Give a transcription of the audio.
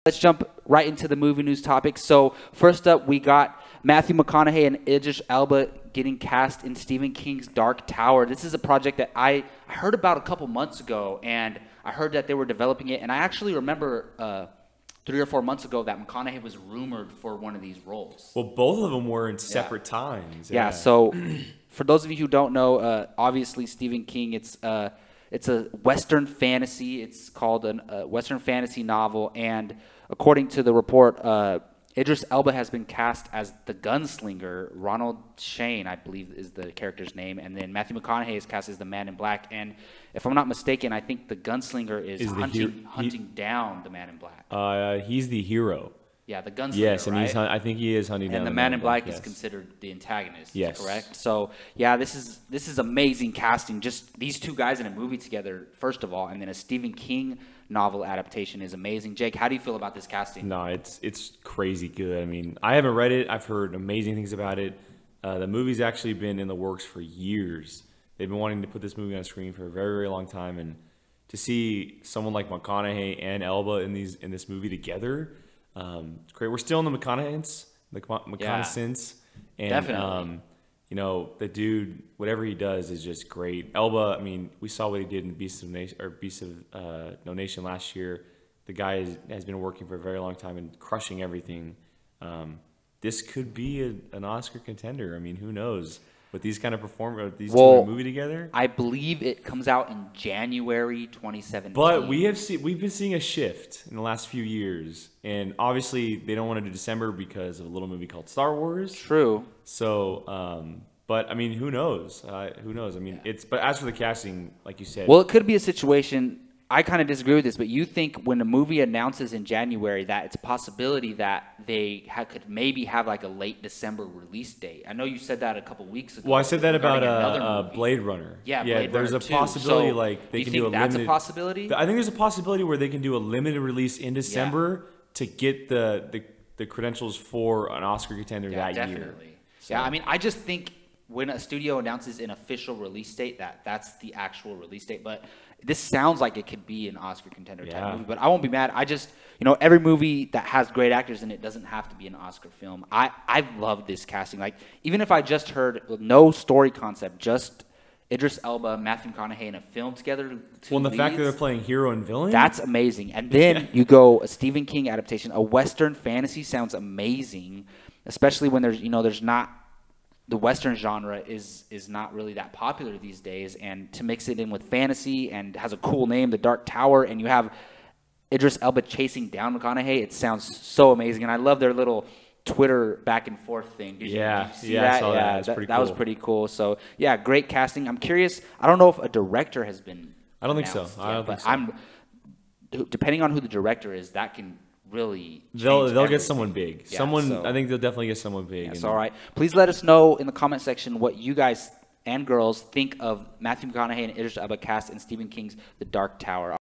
Let's jump right into the movie news topics. So first up, we got Matthew McConaughey and Idris Elba getting cast in Stephen King's Dark Tower. This is a project that I heard about a couple months ago, and I heard that they were developing it. And I actually remember 3 or 4 months ago that McConaughey was rumored for one of these roles. Well, both of them were in separate times. Yeah, so for those of you who don't know, obviously Stephen King, it's a Western fantasy. It's called a Western fantasy novel, and according to the report, Idris Elba has been cast as the gunslinger. Ronald Shane, I believe, is the character's name, and then Matthew McConaughey is cast as the Man in Black. And if I'm not mistaken, I think the gunslinger is hunting down the Man in Black. He's the hero. Yeah, the gunslinger. Yes, and right? I think he is hunting down. And the Man in Black is considered the antagonist. Yes, correct. So yeah, this is amazing casting. Just these two guys in a movie together, first of all, and then a Stephen King novel adaptation is amazing. Jake, how do you feel about this casting? No, it's crazy good. I mean, I haven't read it. I've heard amazing things about it. The movie's actually been in the works for years. They've been wanting to put this movie on screen for a very, very long time, and to see someone like McConaughey and Elba in this movie together. It's great. We're still in the McConaugheyance, and definitely. You know, the dude, whatever he does is just great. Elba, I mean, we saw what he did in Beasts of No Nation last year. The guy has been working for a very long time and crushing everything. This could be an Oscar contender. I mean, who knows? With these kind of these two in a movie together, I believe it comes out in January 2017. But we've been seeing a shift in the last few years, and obviously they don't want to do December because of a little movie called Star Wars. True. So, but I mean, who knows? Who knows? I mean, But as for the casting, like you said, well, it could be a situation. I kind of disagree with this, but you think when a movie announces in January that it's a possibility that they could maybe have like a late December release date. I know you said that a couple weeks ago. Well, I said that about Blade Runner. Yeah, Blade there's Runner a possibility so like they can do do a that's limited. A possibility? I think there's a possibility where they can do a limited release in December to get the credentials for an Oscar contender that year. So. Yeah, I mean, I just think when a studio announces an official release date, that's the actual release date. But this sounds like it could be an Oscar contender type movie. But I won't be mad. I just, every movie that has great actors in it doesn't have to be an Oscar film. I love this casting. Like, even if I just heard no story concept, just Idris Elba, Matthew McConaughey in a film together. Well, and the fact that they're playing hero and villain? That's amazing. And then you go a Stephen King adaptation. A Western fantasy sounds amazing, especially when there's not, the Western genre is not really that popular these days, and to mix it in with fantasy and has a cool name, The Dark Tower, and you have Idris Elba chasing down McConaughey, it sounds so amazing. And I love their little Twitter back and forth thing. Did you see that? I saw that. That was pretty cool. So yeah, great casting. I'm curious. I don't know if a director has been. I don't think so. Depending on who the director is, that can really they'll get someone big. I think they'll definitely get someone big. That's all right. Please let us know in the comment section what you guys and girls think of Matthew McConaughey and Idris Elba cast in Stephen King's The Dark Tower.